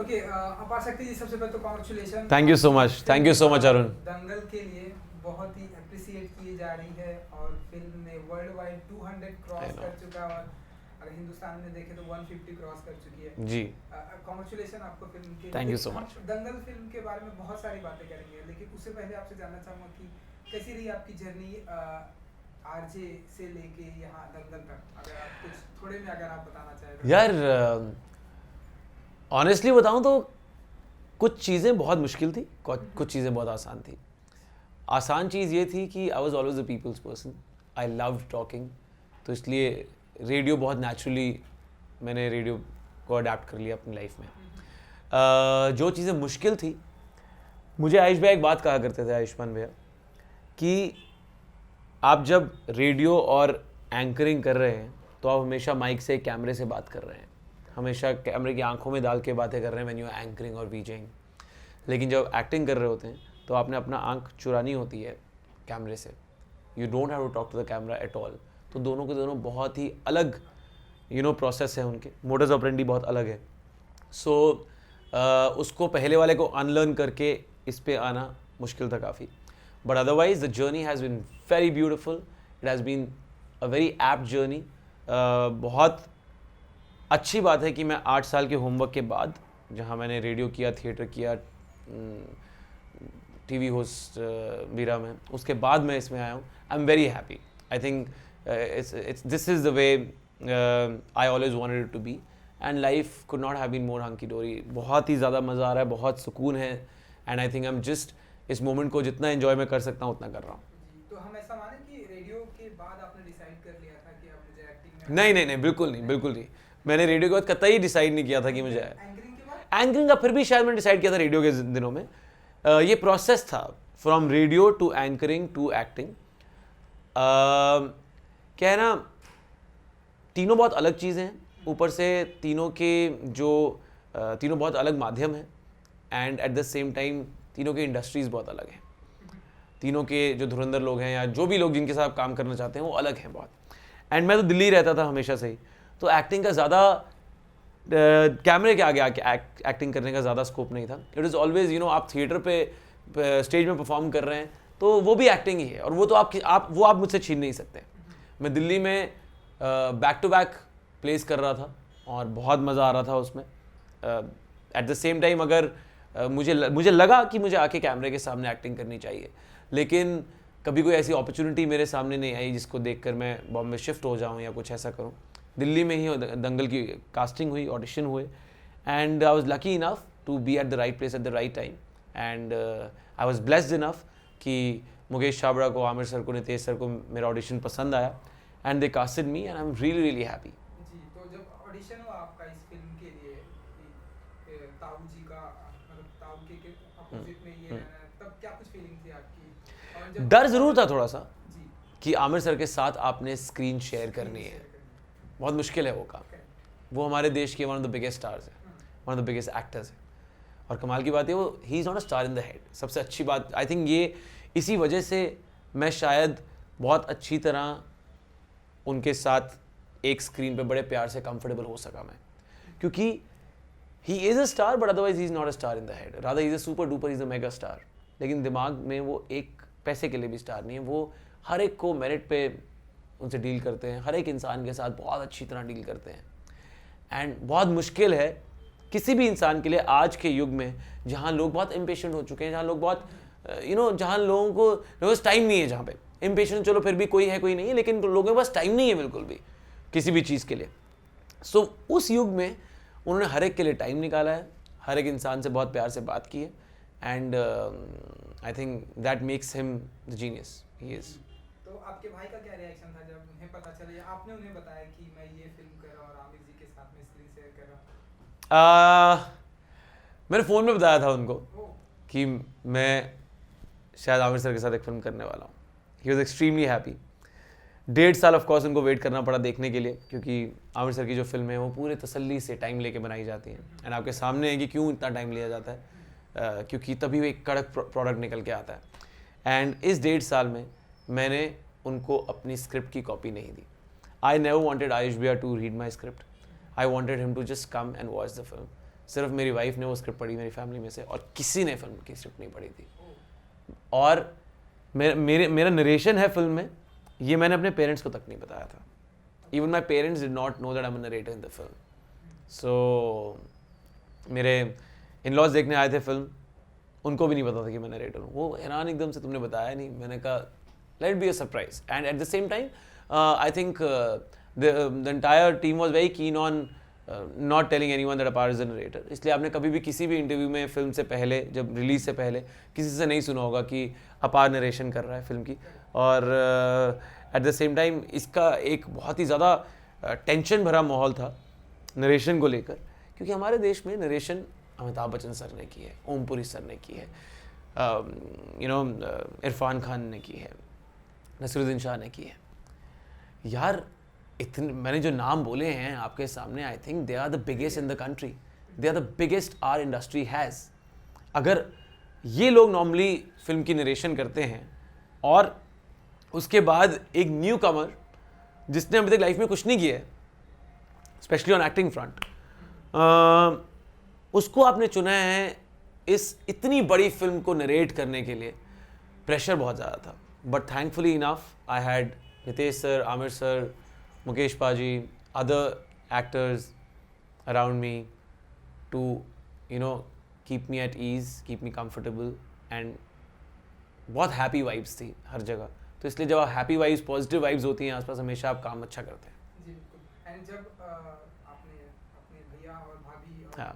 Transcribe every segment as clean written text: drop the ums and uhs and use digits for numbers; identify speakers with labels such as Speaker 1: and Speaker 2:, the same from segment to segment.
Speaker 1: Okay, अपार शक्ति जी, सबसे पहले तो congratulation.
Speaker 2: Thank you so much Arun.
Speaker 1: Dangal के लिए बहुत ही अप्रिशिएट की जा रही है और फिल्म ने वर्ल्ड वाइड 200 क्रॉस कर चुका है और अगर हिंदुस्तान में देखें तो 150 क्रॉस कर चुकी है
Speaker 2: जी।
Speaker 1: कॉन्ग्रेचुलेशन आपको फिल्म के लिए।
Speaker 2: Thank you so much.
Speaker 1: Dangal film के बारे में बहुत सारी बातें करेंगे, लेकिन उससे पहले आपसे जानना चाहूँगा कि कैसी रही आपकी जर्नी आरजे से लेके यहाँ दंगल तक, अगर आप कुछ थोड़े में अगर आप बताना चाहें।
Speaker 2: यार ऑनेस्टली बताऊं तो कुछ चीज़ें बहुत मुश्किल थी, कुछ चीज़ें बहुत आसान थी। आसान चीज़ ये थी कि I was always a people's person, I love talking, तो इसलिए रेडियो बहुत नेचुरली मैंने रेडियो को अडेप्ट कर लिया अपनी लाइफ में। जो चीज़ें मुश्किल थी, मुझे आयुष भैया एक बात कहा करते थे, आयुष्मान भैया, कि आप जब रेडियो और एंकरिंग कर रहे हैं तो आप हमेशा माइक से कैमरे से बात कर रहे हैं, हमेशा कैमरे की आंखों में डाल के बातें कर रहे हैं व्हेन यू आर एंकरिंग और वीजिंग। लेकिन जब एक्टिंग कर रहे होते हैं तो आपने अपना आंख चुरानी होती है कैमरे से, you don't have to talk to the camera at all. तो दोनों के दोनों बहुत ही अलग प्रोसेस है, उनके मोडस ऑपरेंडी बहुत अलग है। सो उसको पहले वाले को अनलर्न करके इस पे आना मुश्किल था काफ़ी, but otherwise the journey has been very beautiful, it has been a very apt journey. बहुत अच्छी बात है कि मैं 8 साल के होमवर्क के बाद, जहाँ मैंने रेडियो किया, थिएटर किया, टीवी होस्ट वीरा में, उसके बाद मैं इसमें आया हूँ। I am very happy. I think this is the way I always wanted to be, and life could not have been more hunky dory. बहुत ही ज़्यादा मज़ा आ रहा है, बहुत सुकून है, and I think I am just इस मोमेंट को जितना एंजॉय मैं कर सकता हूँ उतना कर रहा हूँ।
Speaker 1: तो हम ऐसा माने कि रेडियो के बाद आपने डिसाइड कर लिया था कि अब मुझे एक्टिंग में?
Speaker 2: नहीं, बिल्कुल नहीं। मैंने रेडियो के बाद कतई डिसाइड नहीं किया था कि मुझे
Speaker 1: एंकरिंग के बाद?
Speaker 2: एंकरिंग का फिर भी शायद मैंने डिसाइड किया था रेडियो के दिनों में। ये प्रोसेस था from radio to anchoring to acting. क्या है ना, तीनों बहुत अलग चीज़ें हैं, ऊपर से तीनों बहुत अलग माध्यम हैं, and at the same time तीनों की इंडस्ट्रीज़ बहुत अलग हैं। तीनों के जो धुरंधर लोग हैं या जो भी लोग जिनके साथ काम करना चाहते हैं वो अलग हैं बहुत। एंड मैं तो दिल्ली रहता था हमेशा से ही, तो एक्टिंग का ज़्यादा कैमरे के आगे आके एक्टिंग करने का ज़्यादा स्कोप नहीं था। इट इज़ ऑलवेज आप थिएटर पे स्टेज में परफॉर्म कर रहे हैं तो वो भी एक्टिंग ही है, और वो तो आप मुझसे छीन नहीं सकते। मैं दिल्ली में बैक टू बैक प्लेस कर रहा था और बहुत मज़ा आ रहा था उसमें। एट द सेम टाइम अगर मुझे लगा कि मुझे आके कैमरे के सामने एक्टिंग करनी चाहिए, लेकिन कभी कोई ऐसी अपॉर्चुनिटी मेरे सामने नहीं आई जिसको देखकर मैं बॉम्बे शिफ्ट हो जाऊं या कुछ ऐसा करूं। दिल्ली में ही दंगल की कास्टिंग हुई, ऑडिशन हुए, and I was lucky enough to be at the right place at the right time, and I was blessed enough कि मुकेश छाबड़ा को, आमिर सर को, नितेश सर को मेरा ऑडिशन पसंद आया, and they casted me, and I am really really happy.
Speaker 1: जी, तो जब ऑडिशन हुआ आपका इस फिल्म के लिए, ताऊ जी का, मतलब ताऊ के अपोजिट में ये रहना है, तब क्या कुछ फीलिंग थी आपकी? और जब
Speaker 2: डर ज़रूर था थोड़ा सा
Speaker 1: जी
Speaker 2: कि आमिर सर के साथ आपने स्क्रीन शेयर करनी है, बहुत मुश्किल है वो काम। वो हमारे देश के one of the biggest stars है, one of the biggest actors है, और कमाल की बात है वो he is not a star in the head. सबसे अच्छी बात आई थिंक ये, इसी वजह से मैं शायद बहुत अच्छी तरह उनके साथ एक स्क्रीन पे बड़े प्यार से कंफर्टेबल हो सका मैं, क्योंकि ही is a star but otherwise he is not a star in the head, rather he is a super duper, he is a mega star. लेकिन दिमाग में वो एक पैसे के लिए भी स्टार नहीं है, वो हर एक को मेरिट पे उनसे डील करते हैं, हर एक इंसान के साथ बहुत अच्छी तरह डील करते हैं। एंड बहुत मुश्किल है किसी भी इंसान के लिए आज के युग में, जहाँ लोग बहुत इम्पेशेंट हो चुके हैं, जहाँ लोग बहुत जहाँ लोगों को टाइम नहीं है, जहाँ पे इम्पेशेंट चलो फिर भी कोई है कोई नहीं है, लेकिन लोगों के पास टाइम नहीं है बिल्कुल भी किसी भी चीज़ के लिए। सो उस युग में उन्होंने हर एक के लिए टाइम निकाला है, हर एक इंसान से बहुत प्यार से बात की है, and I think that makes him the genius he is.
Speaker 1: तो आपके भाई का क्या रिएक्शन था जब उन्हें पता चला या आपने उन्हें बताया कि मैं ये फिल्म कर रहा हूँ और आमिर जी के साथ में स्क्रीन शेयर कर रहा हूँ?
Speaker 2: मैंने फ़ोन में बताया था उनको कि मैं शायद आमिर सर के साथ एक फिल्म करने वाला हूँ। He was extremely happy. 1.5 साल ऑफ कोर्स उनको वेट करना पड़ा देखने के लिए, क्योंकि आमिर सर की जो फिल्म है वो पूरे तसल्ली से टाइम लेके बनाई जाती हैं, एंड आपके सामने है कि क्यों इतना टाइम लिया जाता है, क्योंकि तभी वो एक कड़क प्रोडक्ट निकल के आता है। एंड इस 1.5 साल में मैंने उनको अपनी स्क्रिप्ट की कॉपी नहीं दी। आई नेवर वॉन्टेड आयुष भैया to read my script, I wanted him to just come and watch the film. सिर्फ मेरी वाइफ ने वो स्क्रिप्ट पढ़ी मेरी फैमिली में से, और किसी ने फिल्म की स्क्रिप्ट नहीं पढ़ी थी। और मेरा नरेशन है फिल्म में, ये मैंने अपने पेरेंट्स को तक नहीं बताया था। Even my parents did not know that I am a narrator in the film. So मेरे इन लॉज देखने आए थे फिल्म, उनको भी नहीं पता था कि मैं नरेटर हूँ। वो हैरान एकदम से, तुमने बताया नहीं। मैंने कहा let be a surprise, and at the same time I think the entire team was very keen on not telling anyone that Apar is the narrator. इसलिए आपने कभी भी किसी भी इंटरव्यू में फिल्म से पहले, जब रिलीज से पहले, किसी से नहीं सुना होगा कि अपार नरेशन कर रहा है फिल्म की। और एट द सेम टाइम इसका एक बहुत ही ज़्यादा टेंशन भरा माहौल था नरेशन को लेकर, क्योंकि हमारे देश में नरेशन अमिताभ बच्चन सर ने की है, ओम पुरी सर ने की है, इरफान खान ने की है, नसीरुद्दीन शाह ने की है। यार इतने मैंने जो नाम बोले हैं आपके सामने, I think they are the biggest in the country, they are the biggest are industry has. अगर ये लोग नॉर्मली फिल्म की नरेशन करते हैं, और उसके बाद एक न्यू कमर जिसने अभी तक लाइफ में कुछ नहीं किया है, स्पेशली ऑन एक्टिंग फ्रंट, उसको आपने चुना है इस इतनी बड़ी फिल्म को नरेट करने के लिए, प्रेशर बहुत ज़्यादा था। But thankfully enough I had Nitesh sir, Aamir sir, Mukesh paaji, other actors around me to keep me at ease, keep me comfortable, and बहुत हैप्पी वाइब्स थी हर जगह। तो इसलिए जब आप हैप्पी वाइब्स, पॉजिटिव वाइब्स होती हैं आसपास, हमेशा आप काम अच्छा करते हैं।
Speaker 1: जी बिल्कुल। एंड जब आपने अपने भैया और भाभी और
Speaker 2: हाँ,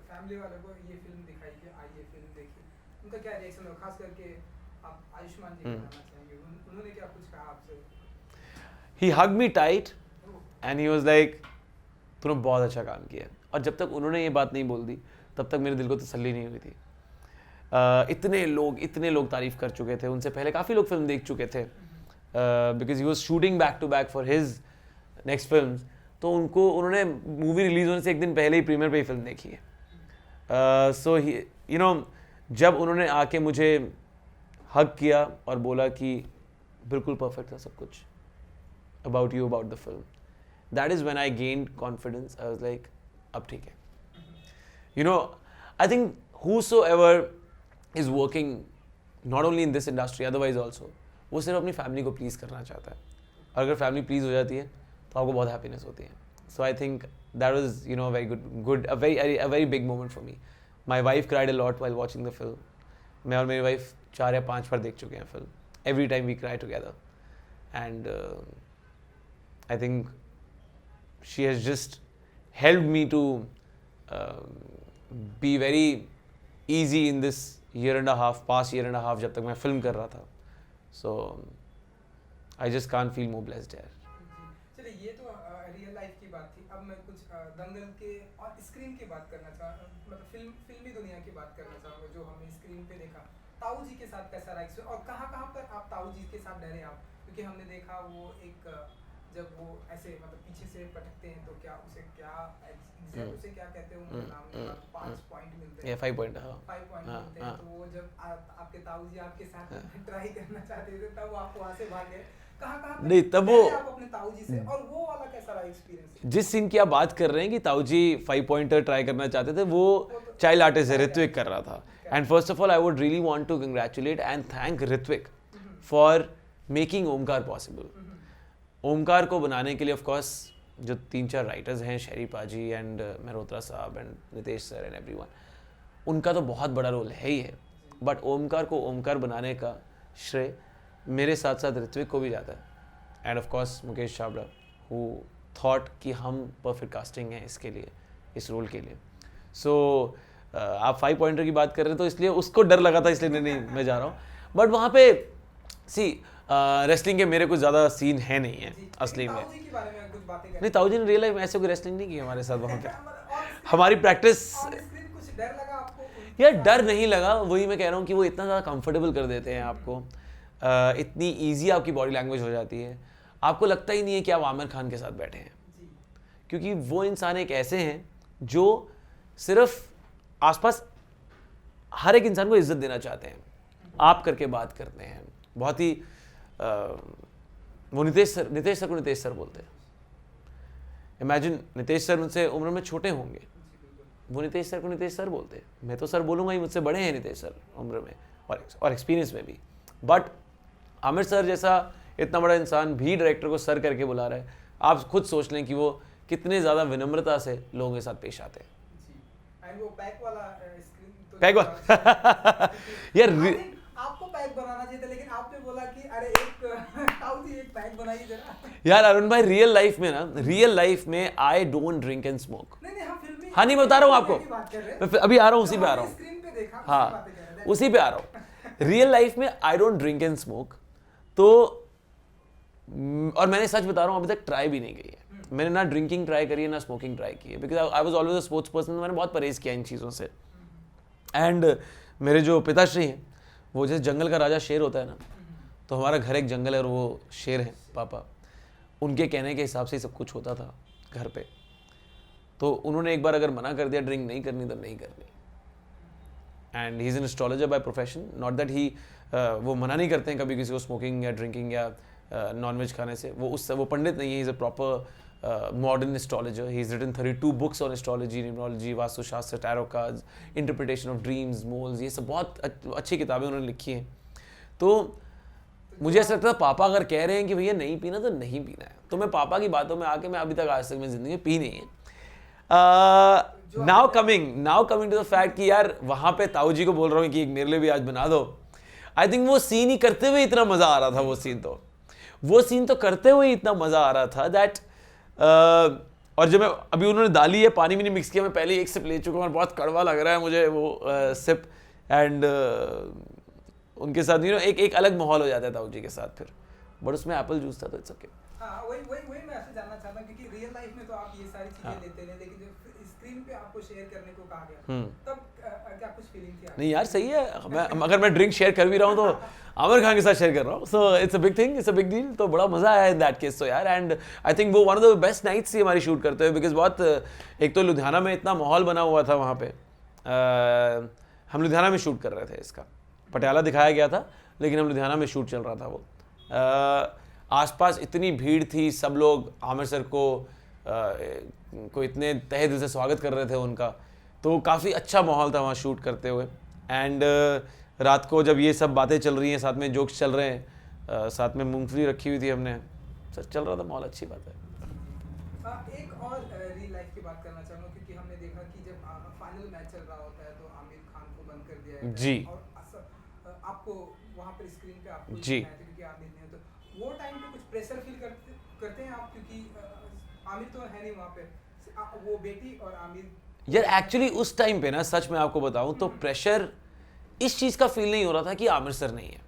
Speaker 1: फैमिली वालों को ये फिल्म दिखाई कि आइए फिल्म देखिए, उनका क्या रिएक्शन हो? खास करके आप आयुष्मान जी को बताना चाहेंगे, उन्होंने क्या कुछ कहा आपसे?
Speaker 2: ही hugged me tight and he was like, तूने बहुत अच्छा काम किया। और जब तक उन्होंने ये बात नहीं बोल दी, तब तक मेरे दिल को तसल्ली नहीं हुई थी। इतने लोग तारीफ़ कर चुके थे, उनसे पहले काफ़ी लोग फिल्म देख चुके थे, because he was shooting back to back for his next film. तो उन्होंने मूवी रिलीज होने से एक दिन पहले ही प्रीमियर पे ही फिल्म देखी है। सो जब उन्होंने आके मुझे हग किया और बोला कि बिल्कुल परफेक्ट था सब कुछ about you, about the film, that is when I gained confidence. I was like, अब ठीक है। I think whosoever is working not only in this industry, otherwise also, वो सिर्फ अपनी फैमिली को प्लीज़ करना चाहता है। और अगर फैमिली प्लीज़ हो जाती है तो आपको बहुत हैप्पीनेस होती है। So I think that was a very a very big moment for me. My wife cried a lot while watching the film. मैं और मेरी वाइफ 4 या 5 बार देख चुके हैं film. Every time we cry together, and I think she has just helped me to be very easy in this past year and a half, जब तक मैं फिल्म कर रहा था। So I just can't feel more blessed here.
Speaker 1: चलिए, ये तो real life की बात थी। अब मैं कुछ दंगल के और स्क्रीन की बात करना मतलब फिल्मी दुनिया की बात करना चाहूँगा, जो हमने स्क्रीन पे देखा। ताऊ जी के साथ कैसा रहा एक्सपीरियंस, और कहाँ पर आप ताऊ जी के साथ डरे आप? क्योंकि हमने देखा वो एक जब वो ऐसे मतलब पीछे से पटकते हैं तो क्या उसे क्या कहते हैं, उनका नाम नहीं पता, 5 पॉइंट मिलते हैं।
Speaker 2: 5 पॉइंट, हाँ,
Speaker 1: 5 पॉइंट मिलते हैं। तो वो जब आपके ताऊ जी आपके साथ ट्राई करना चाहते थे, तब आप वहाँ से भागे। कहाँ
Speaker 2: नहीं, तब वो
Speaker 1: आप अपने ताऊ जी से, और वो वाला कैसा रहा एक्सपीरियंस?
Speaker 2: जिस सीन की आप बात कर रहे हैं कि ताऊ जी 5 पॉइंटर ट्राई करना चाहते थे, वो चाइल्ड आर्टिस्ट है, ऋत्विक कर रहा था। And first of all I would really want to congratulate and thank Hrithik for making Omkar possible. Omkar को बनाने के लिए ऑफ कोर्स जो 3-4 राइटर्स हैं, शहरी पाजी एंड मेहरोत्रा साहब and Nitesh sir and everyone, उनका तो बहुत बड़ा रोल है ही है। बट ओमकार को ओमकार बनाने का श्रेय मेरे साथ साथ ऋत्विक को भी जाता है, end of course Mukesh Chhabra, who thought कि हम परफेक्ट कास्टिंग है इसके लिए, इस रोल के लिए। सो आप 5 पॉइंटर की बात कर रहे हैं, तो इसलिए उसको डर लगा था, इसलिए नहीं मैं जा रहा हूँ। बट वहाँ पे रेसलिंग के मेरे कुछ ज़्यादा सीन है नहीं है असली में। नहीं, ताऊ जी ने रियल लाइफ में ऐसे कोई रेसलिंग नहीं की हमारे साथ वहाँ पे। हमारी प्रैक्टिस, यार डर नहीं लगा, वही मैं कह रहा हूँ कि वो इतना ज़्यादा कंफर्टेबल कर देते हैं आपको, इतनी ईजी आपकी बॉडी लैंग्वेज हो जाती है, आपको लगता ही नहीं है कि आप आमिर खान के साथ बैठे हैं। क्योंकि वो इंसान एक ऐसे हैं जो सिर्फ आसपास हर एक इंसान को इज्जत देना चाहते हैं, आप करके बात करते हैं, बहुत ही वो नितेश सर को नितेश सर बोलते हैं। इमेजिन नितेश सर उनसे उम्र में छोटे होंगे, वो नितेश सर को नितेश सर बोलते हैं, मैं तो सर बोलूँगा ही, मुझसे बड़े हैं नितेश सर उम्र में और एक्सपीरियंस में भी। बट आमिर सर जैसा इतना बड़ा इंसान भी डायरेक्टर को सर करके बुला रहा है, आप खुद सोच लें कि वो कितने ज़्यादा विनम्रता से लोगों के साथ पेश आते हैं।
Speaker 1: वो पैक वाला स्क्रीन तो
Speaker 2: पैक वाला यार
Speaker 1: आपको पैक बनाना चाहिए था, लेकिन आपने बोला कि अरे एक पैक बनाइए जरा।
Speaker 2: यार अरुण भाई, रियल लाइफ में I don't drink and smoke.
Speaker 1: नहीं हम फिल्म में,
Speaker 2: हाँ नहीं, मैं बता रहा हूँ आपको, मैं अभी आ रहा हूँ, उसी पे आ रहा हूँ।
Speaker 1: स्क्रीन पे देखा,
Speaker 2: हाँ उसी पे आ रहा हूँ। रियल लाइफ में I don't drink and smoke. तो और मैंने सच बता रहा हूँ, अभी तक ट्राई भी नहीं की है मैंने, ना ड्रिंकिंग ट्राई करी है ना स्मोकिंग ट्राई की है, because I was always a sports person. मैंने बहुत परहेज किया इन चीज़ों से। एंड मेरे जो पिताश्री हैं, वो जैसे जंगल का राजा शेर होता है ना, तो हमारा घर एक जंगल है और वो शेर है पापा। उनके कहने के हिसाब से ही सब कुछ होता था घर पे। तो उन्होंने एक बार अगर मना कर दिया ड्रिंक नहीं करनी तो नहीं करनी। And he is an astrologer by profession, not that he वो मना नहीं करते हैं कभी किसी को स्मोकिंग या ड्रिंकिंग या नॉनवेज खाने से। वो पंडित नहीं है, he is a proper modern astrologer. He is written 32 books on astrology, numerology, vastushastra, tarot cards, interpretation of dreams, moles, ये सब बहुत अच्छी किताबें उन्होंने लिखी हैं। तो मुझे ऐसा लगता था पापा अगर कह रहे हैं कि भैया नहीं पीना तो नहीं पीना है, तो मैं पापा की बातों में आके मैं अभी तक आज तक मेरी ज़िंदगी में पी नहीं है। Now coming to the fact कि यार वहाँ पे ताऊ जी को बोल रहा हूँ कि एक मेरे लिए भी आज बना दो। आई थिंक वो सीन ही करते हुए इतना मज़ा आ रहा था, वो सीन तो करते हुए इतना मज़ा आ रहा था दैट और जब मैं अभी उन्होंने डाली है, पानी भी नहीं मिक्स किया, मैं पहले एक सिप ले चुका हूँ और बहुत कड़वा लग रहा है मुझे वो सिप। एंड उनके साथ एक अलग माहौल हो जाता है ताऊ जी के साथ फिर, बट उसमें एप्पल जूस था तो इट्स ओके।
Speaker 1: हाँ वही मैं आपसे जानना चाहता हूँ, क्योंकि रियल लाइफ में तो आप ये सारी चीजें लेते हैं, लेकिन जब स्क्रीन पे आपको शेयर करने को कहा गया तब क्या कुछ फीलिंग थी?
Speaker 2: नहीं यार सही है, अगर मैं ड्रिंक शेयर कर भी रहा हूँ तो आमिर खान के साथ शेयर कर रहा हूँ, so it's a big thing, it's a big deal. तो बड़ा मजा आया इन दैट केस तो यार। एंड आई थिंक वो one of the best nights थी हमारी शूट करते हुए, बिकॉज बहुत एक तो लुधियाना में इतना माहौल बना हुआ था वहाँ पे। हम लुधियाना में शूट कर रहे थे, इसका पटियाला दिखाया गया था लेकिन हम लुधियाना में शूट चल रहा था वो। आसपास इतनी भीड़ थी, सब लोग आमिर सर को इतने तहे दिल से स्वागत कर रहे थे उनका, तो काफ़ी अच्छा माहौल था वहाँ शूट करते हुए। एंड रात को जब ये सब बातें चल रही हैं, साथ में जोक्स चल रहे हैं, साथ में मूंगफली रखी हुई थी हमने, सर चल रहा था माहौल, अच्छी बात है।
Speaker 1: एक और रियल लाइफ की बात करना चाहूँगा, क्योंकि हमने देखा कि जब फाइनल मैच चल रहा होता है तो आमिर खान को बंद कर दिया है
Speaker 2: जी,
Speaker 1: और आपको वहाँ पर स्क्रीन पे आपको
Speaker 2: जी,
Speaker 1: क्योंकि आमिर नहीं है, तो वो टाइम पे कुछ प्रेशर फील करते हैं आप, क्योंकि आमिर तो है नहीं वहाँ पे, वो बेटी और आमिर।
Speaker 2: यार एक्चुअली उस टाइम पे ना, सच में आपको बताऊं तो प्रेशर इस चीज़ का फील नहीं हो रहा था कि आमिर सर नहीं है।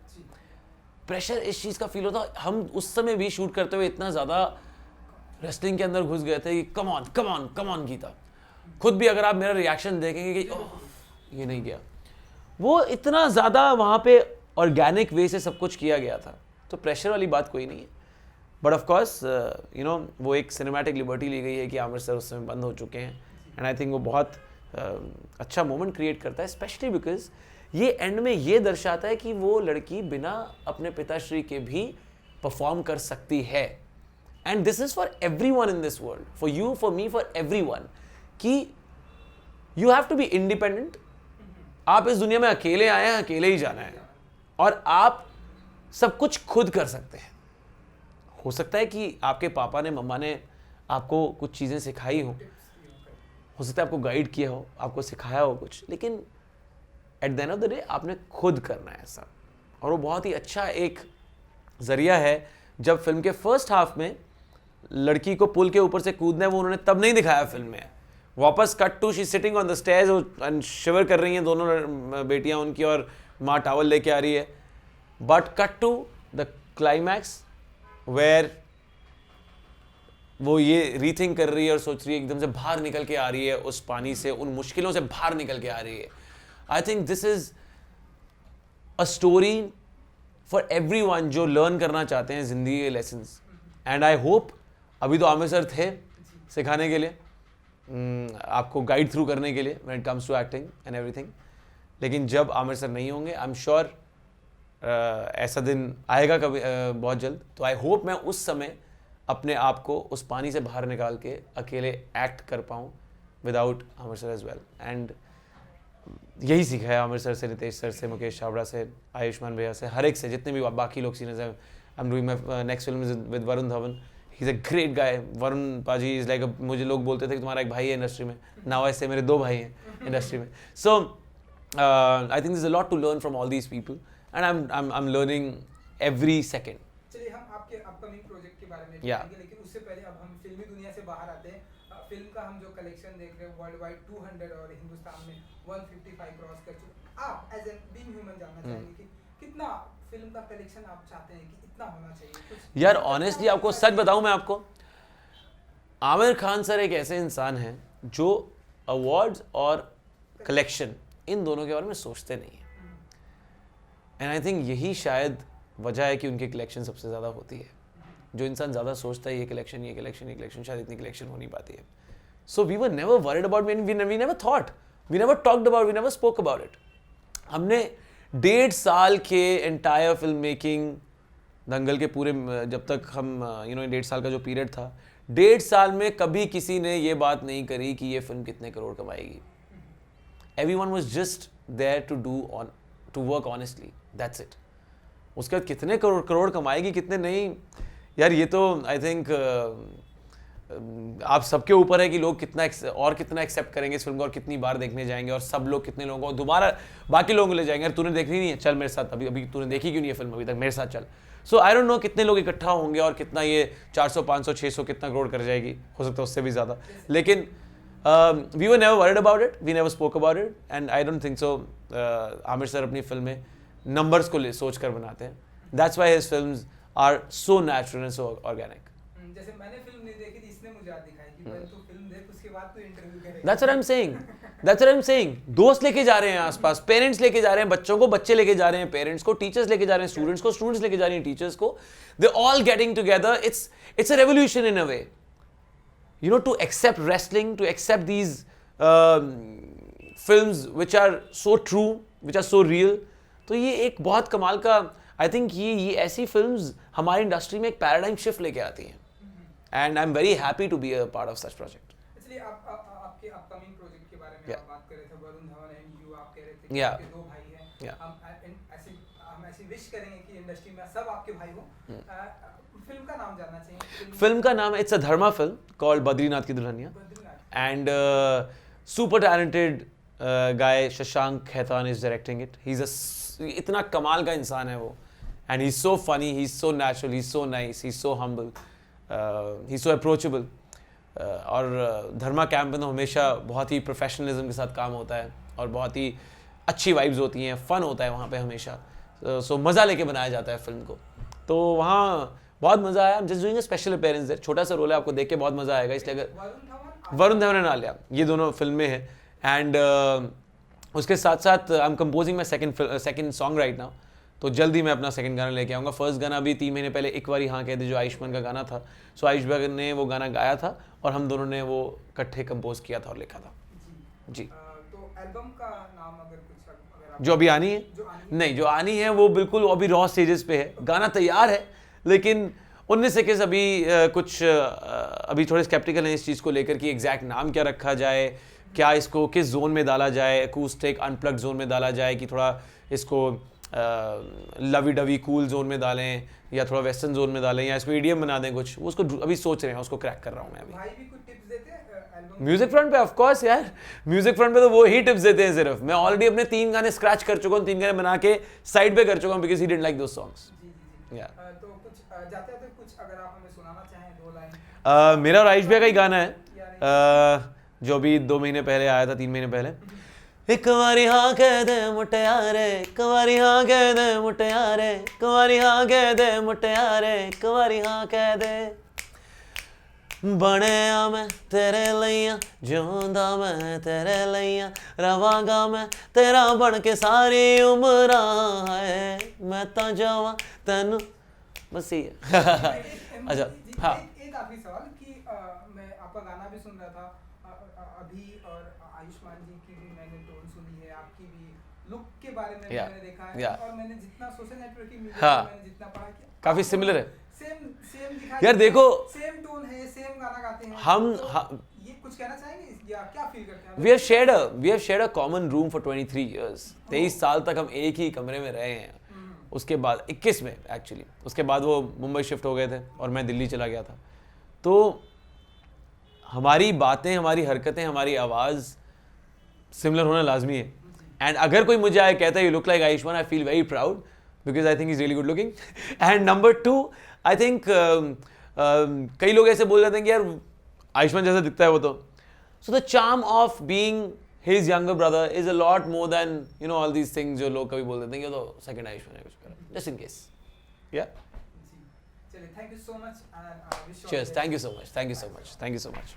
Speaker 2: प्रेशर इस चीज़ का फील होता, हम उस समय भी शूट करते हुए इतना ज़्यादा रेसलिंग के अंदर घुस गए थे कि कम ऑन गीता। खुद भी अगर आप मेरा रिएक्शन देखेंगे कि ओह ये नहीं गया, वो इतना ज़्यादा वहाँ पे ऑर्गेनिक वे से सब कुछ किया गया था, तो प्रेशर वाली बात कोई नहीं है। बट ऑफ कोर्स वो एक सिनेमैटिक लिबर्टी ली गई है कि आमिर सर उस समय बंद हो चुके हैं। एंड आई थिंक वो बहुत अच्छा मोमेंट क्रिएट करता है, स्पेशली बिकॉज ये एंड में ये दर्शाता है कि वो लड़की बिना अपने पिताश्री के भी परफॉर्म कर सकती है। And this is for everyone in this world, for you, for me, for everyone, कि you have to be independent. आप इस दुनिया में अकेले आए हैं, अकेले ही जाना है, और आप सब कुछ खुद कर सकते हैं। हो सकता है कि आपके पापा ने, मम्मा ने आपको कुछ चीज़ें सिखाई हो सकता है आपको गाइड किया हो, आपको सिखाया हो कुछ, लेकिन at the end of the day आपने खुद करना है ऐसा। और वो बहुत ही अच्छा एक ज़रिया है। जब फिल्म के फर्स्ट हाफ में लड़की को पुल के ऊपर से कूदना है, वो उन्होंने तब नहीं दिखाया फिल्म में। वापस cut to she sitting on the stairs and shiver कर रही हैं दोनों बेटियां उनकी, और माँ टावल लेके आ रही है। But cut to the climax where वो ये रीथिंक कर रही है और सोच रही है, एकदम से बाहर निकल के आ रही है उस पानी से, उन मुश्किलों से बाहर निकल के आ रही है। आई think this is a story for everyone जो लर्न करना चाहते हैं जिंदगी के लेसन्स। एंड आई होप, अभी तो आमिर सर थे सिखाने के लिए, आपको गाइड थ्रू करने के लिए when it comes to acting and everything, लेकिन जब आमिर सर नहीं होंगे, आई एम श्योर ऐसा दिन आएगा कभी बहुत जल्द। तो आई होप मैं उस समय अपने आप को उस पानी से बाहर निकाल के अकेले एक्ट कर पाऊँ without Aamir sir as well. And यही सीखा है आमिर सर से, नितेश सर से, मुकेश छाबड़ा से, आयुष्मान भैया से, हर एक से, जितने भी बाकी लोग सीनियर्स हैं. I am doing my next film with Varun Dhawan. He is a great guy. Varun पाजी इज़ लाइक, मुझे लोग बोलते थे कि तुम्हारा एक भाई है इंडस्ट्री में. नाउ ऐसे मेरे 2 भाई हैं इंडस्ट्री में. So I think there's a lot to learn from all these people and I'm learning every second.
Speaker 1: चलिए हम आपके अपकमिंग प्रोजेक्ट के बारे में
Speaker 2: Yeah.
Speaker 1: बताएंगे, लेकिन उससे पहले अब हम फिल्मी दुनिया से बाहर आते हैं. फिल्म का हम जो कलेक्शन देख रहे हैं वर्ल्ड वाइड 200 और हिंदुस्तान में 155 क्रॉस कर चुके. आप एज एन बीइंग ह्यूमन जानना चाहेंगे कि कितना फिल्म का कलेक्शन आप चाहते हैं कि इतना होना चाहिए? कुछ
Speaker 2: यार ऑनेस्टली आपको सच बताऊं मैं आपको, आमिर खान सर एक ऐसे इंसान हैं जो अवार्ड्स और कलेक्शन इन दोनों के बारे में सोचते नहीं हैं. एंड आई थिंक यही शायद वजह है कि उनकी कलेक्शन सबसे ज़्यादा होती है. जो इंसान ज़्यादा सोचता है ये कलेक्शन, ये कलेक्शन, ये कलेक्शन, शायद इतनी कलेक्शन हो नहीं पाती है. So we were never worried about, we never thought, we never talked about, we never spoke about it. हमने 1.5 साल के एंटायर फिल्म मेकिंग, दंगल के पूरे, जब तक हम 1.5 साल का जो पीरियड था, 1.5 साल में कभी किसी ने ये बात नहीं करी कि ये फिल्म कितने crore कमाएगी. Everyone was just there to work honestly. That's it. उसके बाद कितने करोड़ कमाएगी, कितने नहीं, यार ये तो आई थिंक आप सबके ऊपर है कि लोग कितना एक्सेप्ट करेंगे इस फिल्म को और कितनी बार देखने जाएंगे, और सब लोग कितने लोगों को दोबारा बाकी लोगों को ले जाएंगे. यार तूने देखनी नहीं है, चल मेरे साथ, अभी तूने देखी क्यों नहीं है फिल्म अभी तक, मेरे साथ चल. सो आई डोंट नो कितने लोग इकट्ठा होंगे और कितना ये 400, 500, 600 कितना करोड़ कर जाएगी, हो सकता है उससे भी ज़्यादा. लेकिन we were never worried about it, we never spoke about it, and I don't think so. Aamir sir अपनी फिल्में नंबर्स को सोच कर बनाते हैं. That's why his films are so natural and so organic.
Speaker 1: जैसे मैंने फिल्म नहीं देखी थी, इसने मुझे याद दिखाई कि पहले तू फिल्म देख, उसके बाद तू इंटरव्यू करेगा.
Speaker 2: That's what I'm saying. That's what I'm saying. दोस्त लेके जा रहे हैं आसपास, पेरेंट्स लेके जा रहे हैं बच्चों को, बच्चे लेके जा रहे हैं पेरेंट्स को, टीचर्स लेके जा रहे हैं स्टूडेंट्स को, स्टूडेंट्स लेके जा रहे हैं टीचर्स को. They're all getting together. It's a revolution in a way. To accept wrestling, to accept these films which are so true, which are so real. तो ये एक बहुत कमाल का, आई थिंक ये ऐसी फिल्म्स हमारी इंडस्ट्री में एक पैराडाइम शिफ्ट लेके आती हैं. And I am very happy to be a part of such project.
Speaker 1: इसलिए आप आपके अपकमिंग प्रोजेक्ट के बारे में
Speaker 2: Yeah.
Speaker 1: आप बात कर रहे थे, वरुण धवन एंड यू, आप कह रहे थे कि
Speaker 2: Yeah.
Speaker 1: आपके 2 भाई हैं.
Speaker 2: Yeah.
Speaker 1: हम ऐसी विश करेंगे कि इंडस्ट्री में सब आपके भाई हो. फिल्म का नाम जानना चाहिए.
Speaker 2: फिल्म का नाम, it's a Dharma film called Badrinath की Dulhania.
Speaker 1: Badrinath.
Speaker 2: And super talented guy Shashank Khaitan is directing it. He is इतना कमाल का इंसान है वो. And he is so funny, he is so natural, he is so nice, he is so humble, he is so approachable. और Dharma camp में तो हमेशा बहुत ही प्रोफेशनलिज्म के साथ काम होता है और बहुत ही अच्छी वाइब्स होती हैं, फन होता है वहाँ पे हमेशा. सो मज़ा लेके बनाया जाता है फिल्म को. तो वहाँ बहुत मज़ा आया. Just doing a special appearance there. छोटा सा रोल है, आपको देख के बहुत मज़ा आएगा. इसलिए अगर वरुण धवन एंड आलिया, ये दोनों फिल्में हैं. एंड उसके साथ साथ I am composing my second song right now. तो जल्दी मैं अपना सेकंड गाना लेके आऊँगा. फर्स्ट गाना अभी 3 महीने पहले एक बारी हाँ कह दे, जो आयुष्मान का गाना था. सो आयुष भाई ने वो गाना गाया था और हम दोनों ने वो इकट्ठे कंपोज किया था और लिखा था. जी.
Speaker 1: तो एल्बम का नाम अगर कुछ
Speaker 2: जो अभी आनी है, नहीं जो आनी है वो बिल्कुल अभी रॉ स्टेजेस पे है. गाना तैयार है लेकिन 19 21 अभी थोड़े स्केप्टिकल हैं इस चीज़ को लेकर कि एग्जैक्ट नाम क्या रखा जाए, क्या इसको किस जोन में डाला जाए, अकूस्टिक अनप्लग्ड जोन में डाला जाए कि थोड़ा इसको लवी डवी कूल जोन में डालें या थोड़ा वेस्टर्न जोन में डालें या इसको ईडीएम बना दें कुछ. वो उसको अभी सोच रहे हैं, उसको क्रैक कर रहा हूँ मैं अभी.
Speaker 1: भाई भी कुछ टिप्स देते हैं एल्बम
Speaker 2: म्यूजिक फ्रंट पे? ऑफ कोर्स यार, म्यूजिक फ्रंट पे तो वो ही टिप्स देते हैं सिर्फ. मैं ऑलरेडी अपने 3 गाने स्क्रैच कर चुका हूँ, 3 गाने बना के साइड पे कर चुका हूँ because he didn't like those songs. या
Speaker 1: तो कुछ जाते कुछ अगर आप हमें सुनाना चाहें 2 लाइन.
Speaker 2: मेरा और आयुष भैया का ही गाना है जो अभी 2 महीने पहले आया था, 3 महीने पहले. एक बारी हाँ कह दे मुटियारे, एक बारी हाँ कह दे मुटियारे, एक बारी हाँ कह दे मुटियारे, एक बारी हाँ कह दे. ਬਣਿਆ ਮੈਂ ਤੇਰੇ ਲਈਆਂ, ਜਿਉਂਦਾ ਮੈਂ ਤੇਰੇ ਲਈਆਂ, ਰਵਾਂਗਾ ਮੈਂ ਤੇਰਾ ਬਣ ਕੇ ਸਾਰੀ ਉਮਰਾਂ ਹੈ, ਮੈਂ ਤਾਂ ਜਾਵਾਂ ਤੈਨੂੰ बस यही है. अच्छा हाँ.
Speaker 1: एक आखिरी सवाल कि मैं आपका गाना भी सुन रहा था अभी और आयुष्मान जी की भी मैंने टोन सुनी है, आपकी भी लुक के बारे में मैंने देखा है और मैंने जितना सोशल नेटवर्किंग म्यूजिक मैंने जितना पढ़ा किया
Speaker 2: काफी सिमिलर है.
Speaker 1: सेम दिखा
Speaker 2: यार देखो,
Speaker 1: सेम टोन है, सेम गाना गाते हैं.
Speaker 2: हम
Speaker 1: ये कुछ कहना चाहेंगे क्या क्या फील करते हैं?
Speaker 2: we have shared a common room for 23 years. 23 साल तक हम एक ही कमरे में रहे हैं. उसके बाद 21 में एक्चुअली, उसके बाद वो मुंबई शिफ्ट हो गए थे और मैं दिल्ली चला गया था. तो हमारी बातें, हमारी हरकतें, हमारी आवाज़ सिमिलर होना लाजमी है. एंड अगर कोई मुझे आए कहता है you look like Ayushman, I feel very proud because I think is really good looking. And number 2, I think कई लोग ऐसे बोल जाते हैं कि यार आयुष्मान जैसा दिखता है वो तो. So the charm of being his younger brother is a lot more than you know all these things जो लोग कभी बोल देते हैं कि तो सेकंड आयुष्मान है कुछ कर, जस्ट इन केस. या
Speaker 1: चलिए, thank you so much and wish you
Speaker 2: cheers, thank you so much, thank you so much, thank you so much.